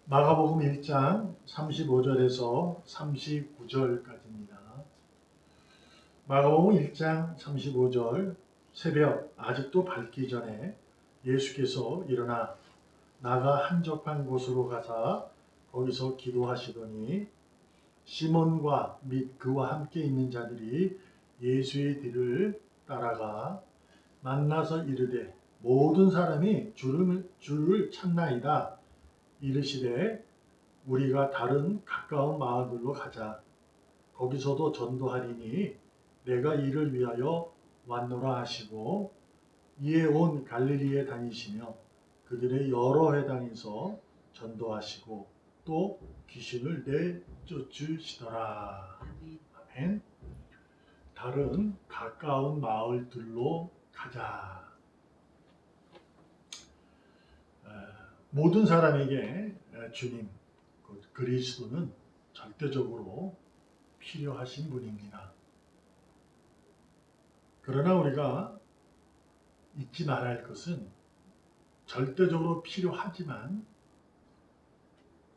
마가복음 1장 35절에서 39절까지입니다. 마가복음 1장 35절 새벽 아직도 밝기 전에 예수께서 일어나 나가 한적한 곳으로 가사 거기서 기도하시더니 시몬과 및 그와 함께 있는 자들이 예수의 뒤를 따라가 만나서 이르되 모든 사람이 주를 찾나이다. 이르시되 우리가 다른 가까운 마을들로 가자. 거기서도 전도하리니 내가 이를 위하여 왔노라 하시고 이에 온 갈릴리에 다니시며 그들의 여러 회당에서 전도하시고 또 귀신을 내쫓으시더라. 아멘. 다른 가까운 마을들로 가자. 모든 사람에게 주님, 그리스도는 절대적으로 필요하신 분입니다. 그러나 우리가 잊지 말아야 할 것은 절대적으로 필요하지만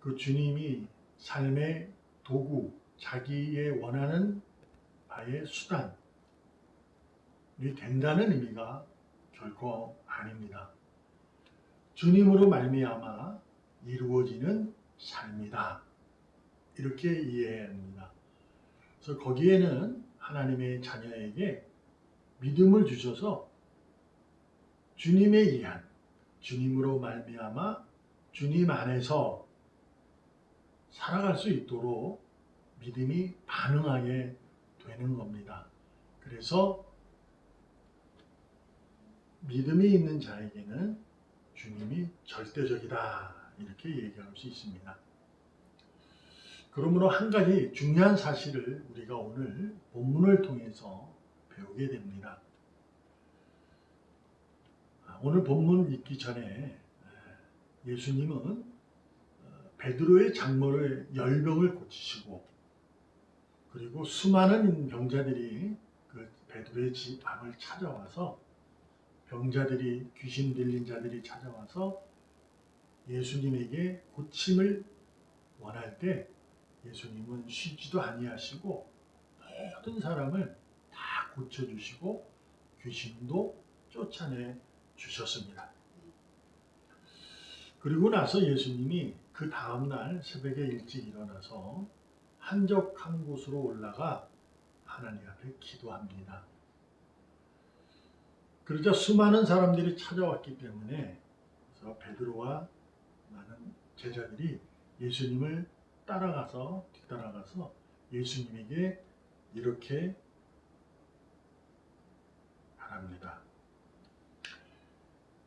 그 주님이 삶의 도구, 자기의 원하는 바의 수단이 된다는 의미가 결코 아닙니다. 주님으로 말미암아 이루어지는 삶이다. 이렇게 이해해야 합니다. 그래서 거기에는 하나님의 자녀에게 믿음을 주셔서 주님에 의한, 주님으로 말미암아 주님 안에서 살아갈 수 있도록 믿음이 반응하게 되는 겁니다. 그래서 믿음이 있는 자에게는 주님이 절대적이다. 이렇게 얘기할 수 있습니다. 그러므로 한 가지 중요한 사실을 우리가 오늘 본문을 통해서 배우게 됩니다. 오늘 본문 읽기 전에 예수님은 베드로의 장모를 열병을 고치시고 그리고 수많은 병자들이 그 베드로의 집 앞을 찾아와서 병자들이 귀신 들린 자들이 찾아와서 예수님에게 고침을 원할 때 예수님은 쉬지도 아니하시고 모든 사람을 다 고쳐주시고 귀신도 쫓아내 주셨습니다. 그리고 나서 예수님이 그 다음날 새벽에 일찍 일어나서 한적한 곳으로 올라가 하나님 앞에 기도합니다. 그러자 수많은 사람들이 찾아왔기 때문에 그래서 베드로와 많은 제자들이 예수님을 뒤따라가서 예수님에게 이렇게 말합니다.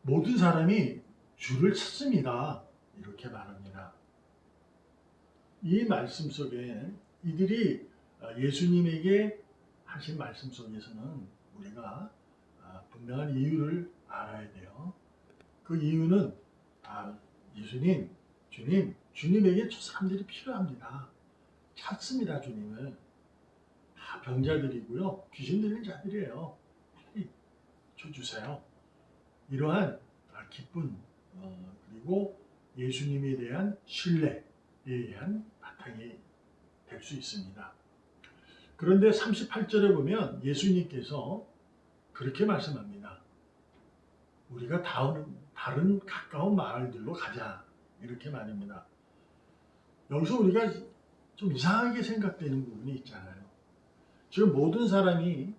모든 사람이 주를 찾습니다. 이렇게 말합니다. 이 말씀 속에 이들이 예수님에게 하신 말씀 속에서는 우리가 분명한 이유를 알아야 돼요. 그 이유는 예수님, 주님에게 저 사람들이 필요합니다. 찾습니다, 주님을. 병자들이고요. 귀신 들린 자들이에요. 빨리 주세요. 이러한 기쁨 그리고 예수님에 대한 신뢰에 의한 바탕이 될 수 있습니다. 그런데 38절에 보면 예수님께서 그렇게 말씀합니다. 우리가 다른 가까운 마을들로 가자. 이렇게 말입니다. 여기서 우리가 좀 이상하게 생각되는 부분이 있잖아요. 지금 모든 사람이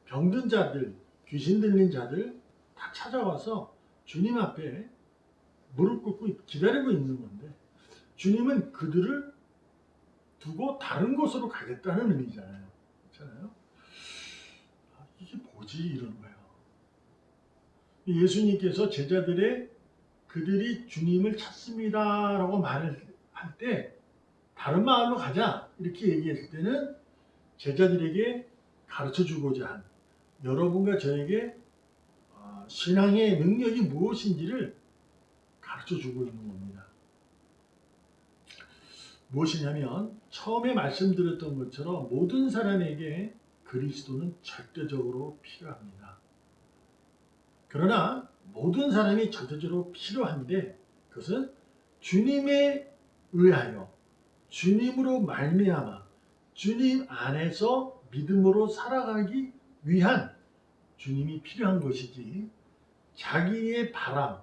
병든 자들, 귀신 들린 자들 다 찾아와서 주님 앞에 무릎 꿇고 기다리고 있는 건데 주님은 그들을 두고 다른 곳으로 가겠다는 의미잖아요. 그렇잖아요? 이게 뭐지? 이런 거예요. 예수님께서 그들이 주님을 찾습니다 라고 말을 할 때 다른 마을로 가자 이렇게 얘기했을 때는 제자들에게 가르쳐 주고자 한 여러분과 저에게 신앙의 능력이 무엇인지를 가르쳐 주고 있는 겁니다. 무엇이냐면 처음에 말씀드렸던 것처럼 모든 사람에게 그리스도는 절대적으로 필요합니다. 그러나 모든 사람이 절대적으로 필요한데 그것은 주님의 의하여 주님으로 말미암아 주님 안에서 믿음으로 살아가기 위한 주님이 필요한 것이지, 자기의 바람,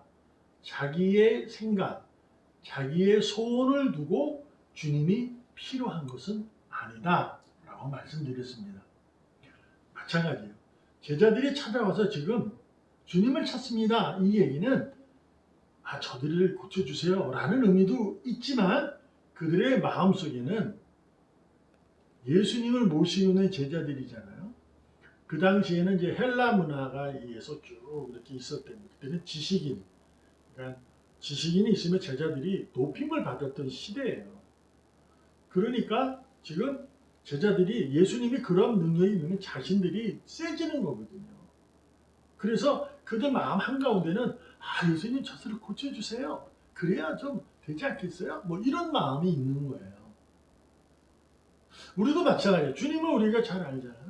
자기의 생각, 자기의 소원을 두고 주님이 필요한 것은 아니다 라고 말씀드렸습니다. 마찬가지예요. 제자들이 찾아와서 지금 주님을 찾습니다, 이 얘기는 저들을 고쳐주세요 라는 의미도 있지만, 그들의 마음속에는 예수님을 모시는 제자들이잖아요. 그 당시에는 이제 헬라 문화가 의해서 쭉 이렇게 있었던, 그때는 지식인, 그러니까 지식인이 있으면 제자들이 높임을 받았던 시대예요. 그러니까 지금 제자들이 예수님이 그런 능력이 있는 자신들이 세지는 거거든요. 그래서 그들 마음 한가운데는 예수님 저들을 고쳐주세요, 그래야 좀 되지 않겠어요? 뭐 이런 마음이 있는 거예요. 우리도 마찬가지예요. 주님을 우리가 잘 알잖아요.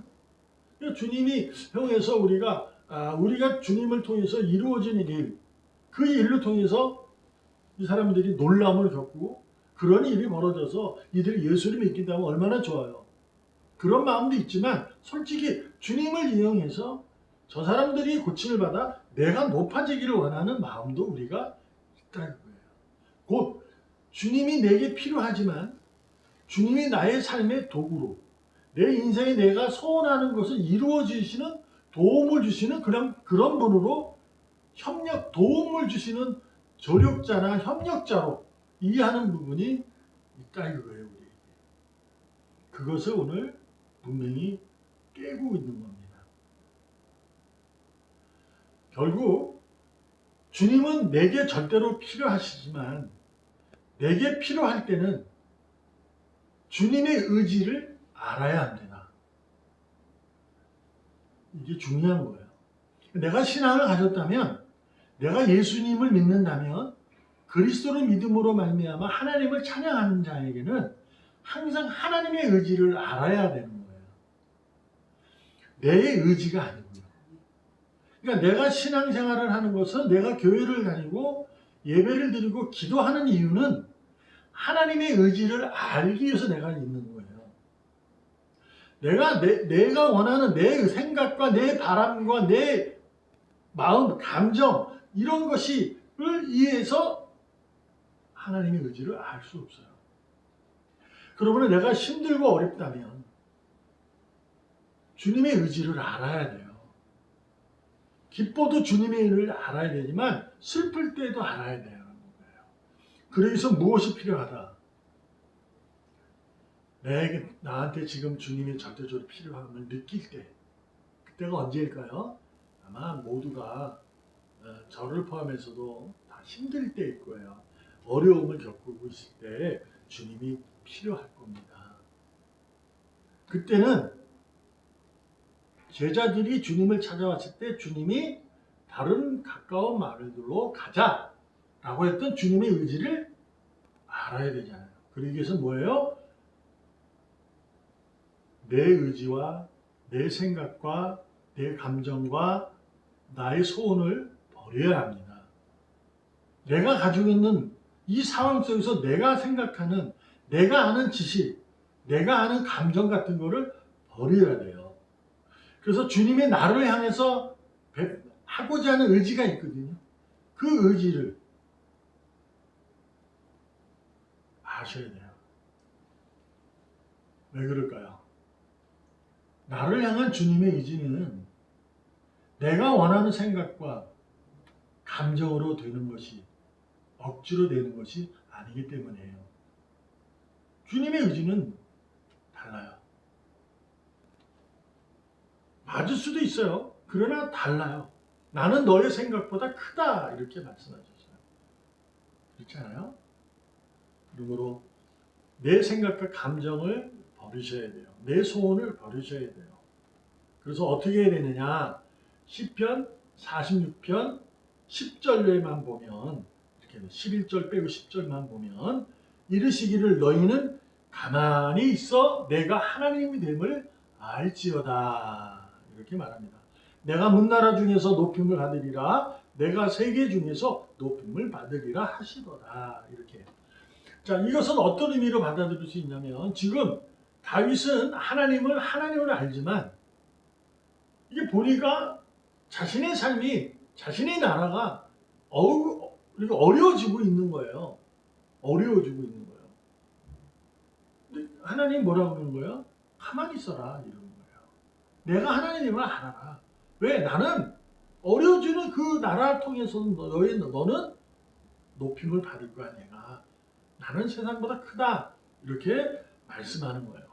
주님이 형에서 우리가 주님을 통해서 이루어지는 일, 그 일로 통해서 이 사람들이 놀람을 겪고 그런 일이 벌어져서 이들이 예수를 믿긴다면 얼마나 좋아요. 그런 마음도 있지만 솔직히 주님을 이용해서 저 사람들이 고침을 받아 내가 높아지기를 원하는 마음도 우리가 있다는 거예요. 곧 주님이 내게 필요하지만 주님이 나의 삶의 도구로, 내 인생에 내가 소원하는 것을 이루어 주시는, 도움을 주시는 그런 분으로 도움을 주시는 조력자나 협력자로 이해하는 부분이 있다 이거예요. 우리에게. 그것을 오늘 분명히 깨고 있는 겁니다. 결국 주님은 내게 절대로 필요하시지만 내게 필요할 때는 주님의 의지를 알아야 합니다. 이게 중요한 거예요. 내가 신앙을 가졌다면, 내가 예수님을 믿는다면, 그리스도를 믿음으로 말미암아 하나님을 찬양하는 자에게는 항상 하나님의 의지를 알아야 되는 거예요. 내 의지가 아니고요. 그러니까 내가 신앙생활을 하는 것은, 내가 교회를 다니고 예배를 드리고 기도하는 이유는 하나님의 의지를 알기 위해서 내가 있는 거예요. 내가 원하는 내 생각과 내 바람과 내 마음, 감정, 이런 것을 위해서 하나님의 의지를 알 수 없어요. 그러면 내가 힘들고 어렵다면 주님의 의지를 알아야 돼요. 기뻐도 주님의 의를 알아야 되지만 슬플 때도 알아야 돼요. 그래서 무엇이 필요하다? 나한테 지금 주님이 절대적으로 필요함을 느낄 때, 그때가 언제일까요? 아마 모두가 저를 포함해서도 다 힘들 때일 거예요. 어려움을 겪고 있을 때 주님이 필요할 겁니다. 그때는 제자들이 주님을 찾아왔을 때 주님이 다른 가까운 마을들로 가자라고 했던 주님의 의지를 알아야 되잖아요. 그러기 위해서 뭐예요? 내 의지와 내 생각과 내 감정과 나의 소원을 버려야 합니다. 내가 가지고 있는 이 상황 속에서 내가 생각하는, 내가 아는 지식, 내가 아는 감정 같은 거를 버려야 돼요. 그래서 주님이 나를 향해서 하고자 하는 의지가 있거든요. 그 의지를 아셔야 돼요. 왜 그럴까요? 나를 향한 주님의 의지는 내가 원하는 생각과 감정으로 되는 것이, 억지로 되는 것이 아니기 때문이에요. 주님의 의지는 달라요. 맞을 수도 있어요. 그러나 달라요. 나는 너의 생각보다 크다, 이렇게 말씀하셨어요. 그렇지 않아요? 그러므로 내 생각과 감정을 버리셔야 돼요. 내 소원을 버리셔야 돼요. 그래서 어떻게 해야 되느냐? 시편 46편 10절만 보면, 이렇게 11절 빼고 10절만 보면, 이르시기를 너희는 가만히 있어 내가 하나님이 됨을 알지어다, 이렇게 말합니다. 내가 문나라 중에서 높임을 받으리라, 내가 세계 중에서 높임을 받으리라 하시도다, 이렇게. 자, 이것은 어떤 의미로 받아들일 수 있냐면 지금 다윗은 하나님을 알지만 이게 보니까 자신의 삶이 자신의 나라가 어려워지고 있는 거예요. 어려워지고 있는 거예요. 근데 하나님 뭐라고 그러는 거예요? 가만히 있어라 이러는 거예요. 내가 하나님을 알아라. 왜? 나는 어려워지는 그 나라를 통해서 너는 높임을 받을 거야 내가. 나는 세상보다 크다. 이렇게 말씀하는 거예요.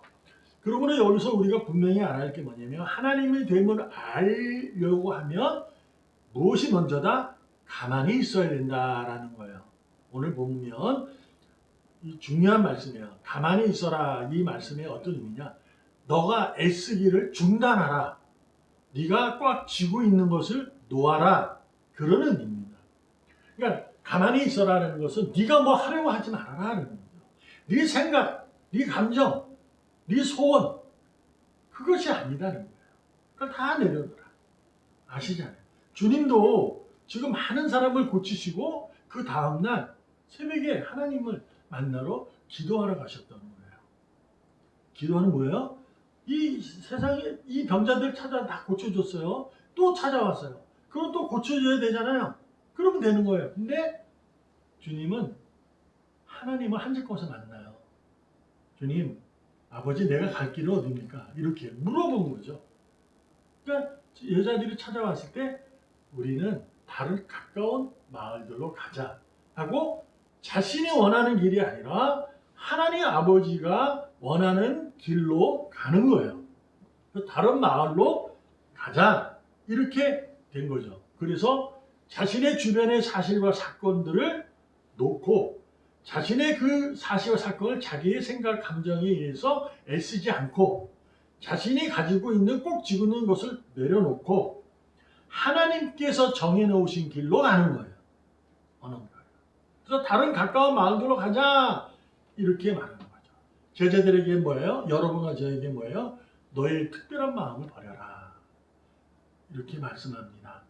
그러므로 여기서 우리가 분명히 알아야 할 게 뭐냐면 하나님의 됨을 알려고 하면 무엇이 먼저다? 가만히 있어야 된다라는 거예요. 오늘 보면 이 중요한 말씀이에요. 가만히 있어라. 이 말씀의 어떤 의미냐? 너가 애쓰기를 중단하라. 네가 꽉 쥐고 있는 것을 놓아라. 그런 의미입니다. 그러니까 가만히 있어라는 것은 네가 뭐 하려고 하지 말아라는 거죠. 네 생각, 네 감정, 네 소원 그것이 아니다는 거예요. 그러니까 다 내려놓으라. 아시잖아요. 주님도 지금 많은 사람을 고치시고 그 다음날 새벽에 하나님을 만나러 기도하러 가셨다는 거예요. 기도하는 뭐예요? 이 세상에 이 병자들 다 고쳐줬어요. 또 찾아왔어요. 그럼 또 고쳐줘야 되잖아요. 그러면 되는 거예요. 근데 주님은 하나님을 한 곳에 만나요. 주님, 아버지 내가 갈 길은 어디입니까? 이렇게 물어본 거죠. 그러니까 여자들이 찾아왔을 때 우리는 다른 가까운 마을들로 가자 하고 자신이 원하는 길이 아니라 하나님 아버지가 원하는 길로 가는 거예요. 다른 마을로 가자 이렇게 된 거죠. 그래서 자신의 주변의 사실과 사건들을 놓고 자신의 그 사실과 사건을 자기의 생각, 감정에 의해서 애쓰지 않고 자신이 가지고 있는 꼭 쥐고 있는 것을 내려놓고 하나님께서 정해놓으신 길로 가는 거예요. 어느 거예요. 그래서 다른 가까운 마을들로 가자 이렇게 말하는 거죠. 제자들에게 뭐예요? 여러분과 저에게 뭐예요? 너의 특별한 마음을 버려라. 이렇게 말씀합니다.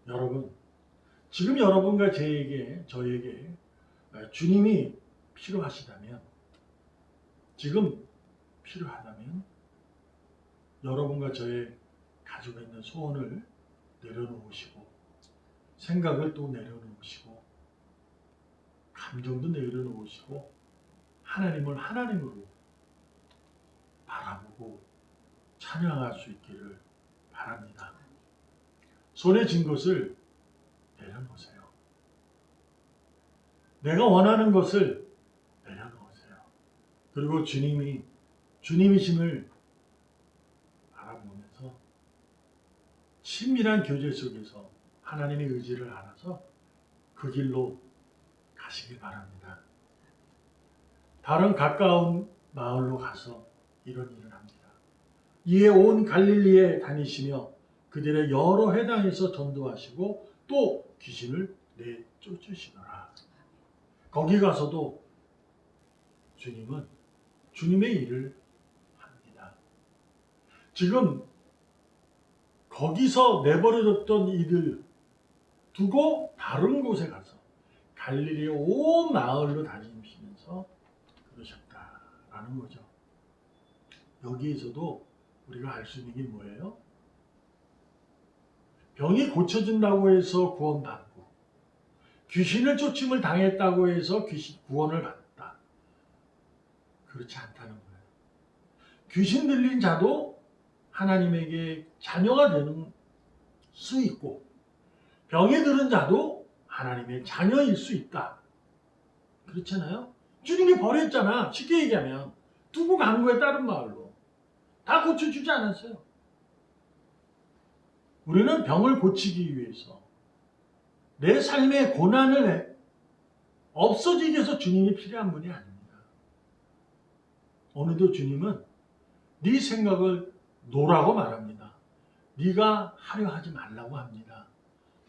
여러분, 지금 여러분과 저에게 주님이 필요하시다면, 지금 필요하다면 여러분과 저의 가지고 있는 소원을 내려놓으시고 생각을 또 내려놓으시고 감정도 내려놓으시고 하나님을 하나님으로 바라보고 찬양할 수 있기를 바랍니다. 손에 쥔 것을 내려놓으세요. 내가 원하는 것을 내려놓으세요. 그리고 주님이심을 바라보면서 친밀한 교제 속에서 하나님의 의지를 알아서 그 길로 가시길 바랍니다. 다른 가까운 마을로 가서 이런 일을 합니다. 이에 온 갈릴리에 다니시며 그들의 여러 회당에서 전도하시고 또 귀신을 내쫓으시더라. 거기 가서도 주님은 주님의 일을 합니다. 지금 거기서 내버려뒀던 이들 두고 다른 곳에 가서 갈릴리 온 마을로 다니시면서 그러셨다라는 거죠. 여기에서도 우리가 알 수 있는 게 뭐예요? 병이 고쳐진다고 해서 구원받고 귀신을 쫓임을 당했다고 해서 구원을 받았다. 그렇지 않다는 거예요. 귀신 들린 자도 하나님에게 자녀가 되는 수 있고 병에 들은 자도 하나님의 자녀일 수 있다. 그렇잖아요. 주님이 버렸잖아. 쉽게 얘기하면 두고 간 거에 다른 마을로. 다 고쳐주지 않았어요. 우리는 병을 고치기 위해서 내 삶의 고난을 없어지기 위해서 주님이 필요한 분이 아닙니다. 오늘도 주님은 네 생각을 놓으라고 말합니다. 네가 하려 하지 말라고 합니다.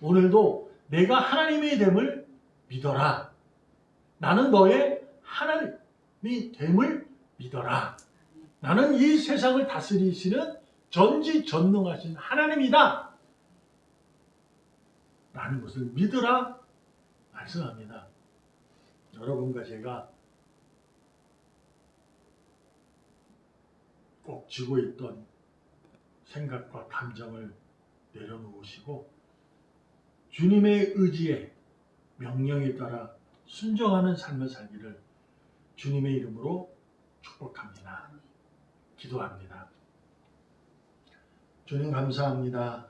오늘도 내가 하나님의 됨을 믿어라. 나는 너의 하나님의 됨을 믿어라. 나는 이 세상을 다스리시는 전지전능하신 하나님이다. 라는 것을 믿으라 말씀합니다. 여러분과 제가 꼭 쥐고 있던 생각과 감정을 내려놓으시고 주님의 의지에 명령에 따라 순종하는 삶을 살기를 주님의 이름으로 축복합니다. 기도합니다. 주님 감사합니다.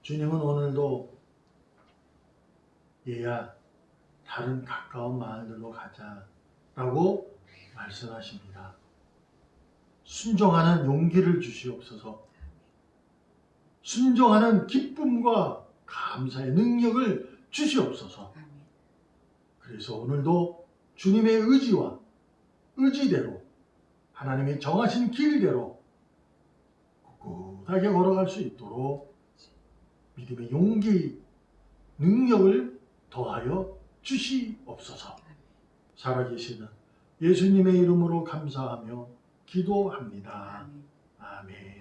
주님은 오늘도 얘야 다른 가까운 마을들로 가자라고 말씀하십니다. 순종하는 용기를 주시옵소서. 순종하는 기쁨과 감사의 능력을 주시옵소서. 그래서 오늘도 주님의 의지와 의지대로 하나님의 정하신 길대로 꿋꿋하게 걸어갈 수 있도록 믿음의 용기, 능력을 더하여 주시옵소서. 살아계시는 예수님의 이름으로 감사하며 기도합니다. 아멘.